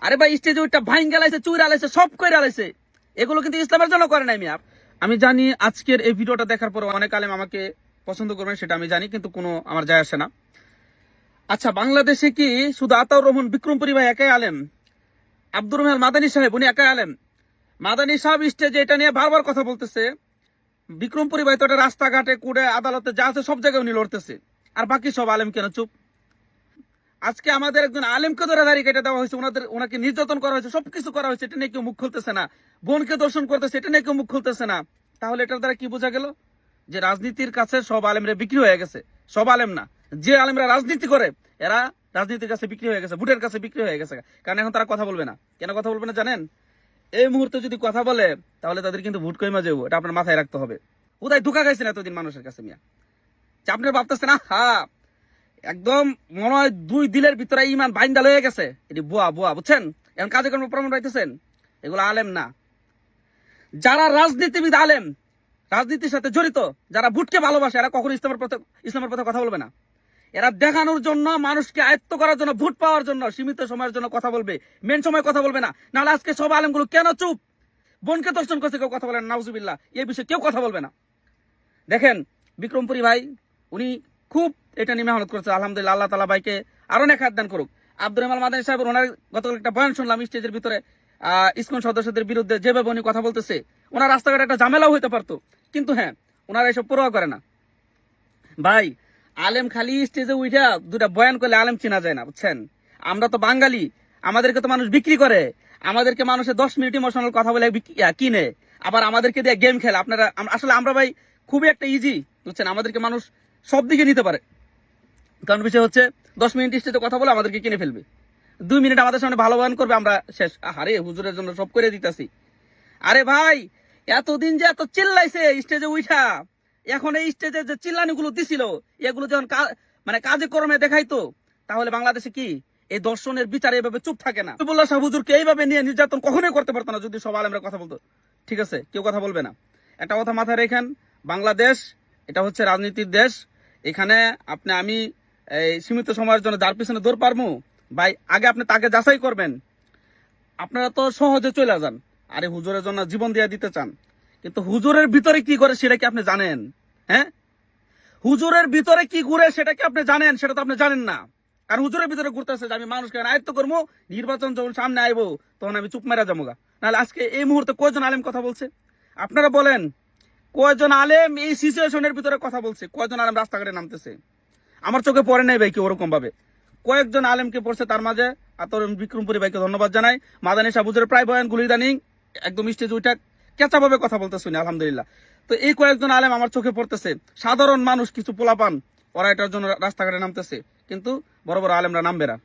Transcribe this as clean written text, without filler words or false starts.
আরে ভাই স্টেজে ওইটা ভাইন গেলাইছে, চুইরা লাইছে, সব কইরা লাইছে। এগুলো কিন্তু ইসলামের জন্য করে নাই মিয়া। আমি জানি আজকের এই ভিডিওটা দেখার পর অনেক আলেম আমাকে পছন্দ করবেন, সেটা আমি জানি, কিন্তু কোনো আমার যায় আসে না। আচ্ছা, বাংলাদেশে কি শুধু আতাউর রহমান বিক্রমপুরী ভাই একাই আলেম? আব্দুর রহমান মাদানী সাহেব উনি একাই আলেম? মাদানী সাহেব স্টেজে এটা নিয়ে বারবার কথা বলতেছে। বিক্রমপুরী ভাই তো এটা রাস্তাঘাটে কুড়ে আদালতে যা আছে সব জায়গায় উনি লড়তেছে। আর বাকি সব আলেম কেন চুপ? আজকে আমাদের একজন আলেমকে ধরে দাঁড়িয়ে কেটে দেওয়া হয়েছে, ওনাকে নির্যাতন করা হয়েছে, সবকিছু করা হয়েছে, এটা নিয়ে কেউ মুখ খুলতেছে না। বোনকে দর্শন করতেছে, এটা নিয়ে কেউ মুখ খুলতেছে না। তাহলে এটার দ্বারা কি বোঝা গেল? যে রাজনীতির কাছে সব আলেমরা বিক্রি হয়ে গেছে। সব আলেম না, যে আলেমরা রাজনীতি করে এরা রাজনীতির কাছে বিক্রি হয়ে গেছে, ভোটের কাছে বিক্রি হয়ে গেছে। কারণ এখন তারা কথা বলবে না। কেন কথা বলবে না জানেন? এই মুহূর্তে যদি কথা বলে তাহলে তাদের কিন্তু ভোট কইমা যাবো, এটা আপনার মাথায় রাখতে হবে। কোথায় ঢুকা খাইছেন এতদিন মানুষের কাছে মিয়া? আপনার ভাবতেছে না একদম মনে হয় 2 দিলের ভিতরে ইমান বাইন্ডাল হয়ে গেছে। এটি বুয়া বুয়া, বুঝছেন? এখন কাজে কর্ম প্রমাণ পাইতেছেন। এগুলো আলেম না। যারা রাজনীতিবিদ আলেম, রাজনীতির সাথে জড়িত, যারা ভোটকে ভালোবাসে, এরা কখনো ইসলামের পথে কথা বলবে না। এরা দেখানোর জন্য, মানুষকে আয়ত্ত করার জন্য, ভোট পাওয়ার জন্য সীমিত সময়ের জন্য কথা বলবে, মেন সময় কথা বলবে না। নাহলে আজকে সব আলেমগুলো কেন চুপ? বোনকে দর্শন করছে কেউ কথা বলেন, নাউজুবিল্লাহ, এই বিষয়ে কেউ কথা বলবে না। দেখেন বিক্রমপুরী ভাই উনি খুব এটা নিয়ে মেহনত করেছে, আলহামদুলিল্লাহ। আল্লাহ তাআলা ভাইকে আরো নেক হাত দান করুক। আব্দুর রহমান মাদানী সাহেব ওনার গতকাল একটা বয়ান শুনলাম স্টেজের ভিতরে, ইসকন সদস্যদের বিরুদ্ধে যেভাবে উনি কথা বলতেছে, ওনার রাস্তাঘাটে একটা ঝামেলাও হইতে পারতো, কিন্তু হ্যাঁ ওনারা এসব পরোয়া করে না। ভাই আলেম খালি স্টেজে উঠা 2টা বয়ান করলে আলেম চেনা যায় না, বুঝছেন? আমরা তো বাঙালি, আমাদেরকে তো মানুষ বিক্রি করে, আমাদেরকে মানুষের 10 মিনিট ইমোশনাল কথা বলে কিনে, আবার আমাদেরকে দিয়ে গেম খেলে। আপনারা আসলে আমরা ভাই খুবই একটা ইজি, বুঝছেন? আমাদেরকে মানুষ সব দিকে নিতে পারে। কারণ বিষয় হচ্ছে 10 মিনিট স্টেজে কথা বলে আমাদেরকে কিনে ফেলবে, 2 মিনিট আমাদের সামনে ভালো বয়ান করবে, আমরা শেষ। আরে হুজুরের জন্য সব করে দিতেছি। আরে ভাই এতদিন যে এত চিল্লাইছে স্টেজে উঠা, এখন এই স্টেজে যে চিল্লানি গুলো দিছিল, এগুলো যখন মানে কাজে কর্মে দেখাইতো, তাহলে বাংলাদেশে কি এই দর্শনের বিচারে এভাবে চুপ থাকে না? বললা শাহ হুজুরকে এইভাবে নিয়ে নির্যাতন কখনোই করতে পারতো না যদি সব আলেমরা কথা বলতো। ঠিক আছে, কেউ কথা বলবে না। একটা কথা মাথায় রেখেন, বাংলাদেশ এটা হচ্ছে রাজনীতির দেশ। এখানে আমি এই সীমিত সময়ের জন্য যার পিছনে দৌড় পারবো, ভাই আগে আপনি তাকে যাচাই করবেন। আপনারা তো সহজে চলে যান, আরে হুজুরের জন্য জীবন দিয়ে দিতে চান, কিন্তু হুজুরের ভিতরে কি করে সেটা কি আপনি জানেন? হ্যাঁ, হুজুরের ভিতরে কি ঘুরে সেটা কি আপনি জানেন? সেটা তো আপনি জানেন না। কারণ হুজুরের ভিতরে ঘুরতেছে যে আমি মানুষকে আয়ত্ত করবো, নির্বাচন যখন সামনে আইবো তখন আমি চুপ মেরা যাবো গা। নাহলে আজকে এই মুহূর্তে কয়জন আলেম কথা বলছে? আপনারা বলেন, কয়জন আলেম এই সিচুয়েশনের ভিতরে কথা বলছে? কয়জন আলেম রাস্তাঘাটে নামতেছে? আমার চোখে পড়ে নাই ভাই কি ওরকম ভাবে। কয়েকজন আলেমকে পড়ছে, তার মাঝে আতর বিক্রমপুরী ভাইকে ধন্যবাদ জানাই। মাদানী সাবুজের প্রায় বয়ানগুলো ইদানিং একদম স্টেজ উঠা কেঁচা ভাবে কথা বলতে শুনি, আলহামদুলিল্লাহ। তো এই কয়েকজন আলেম আমার চোখে পড়তেছে। সাধারণ মানুষ কিছু পোলাপান ওরা এটার জন্য রাস্তাঘাটে নামতেছে, কিন্তু বড় বড় আলেমরা নামবে না।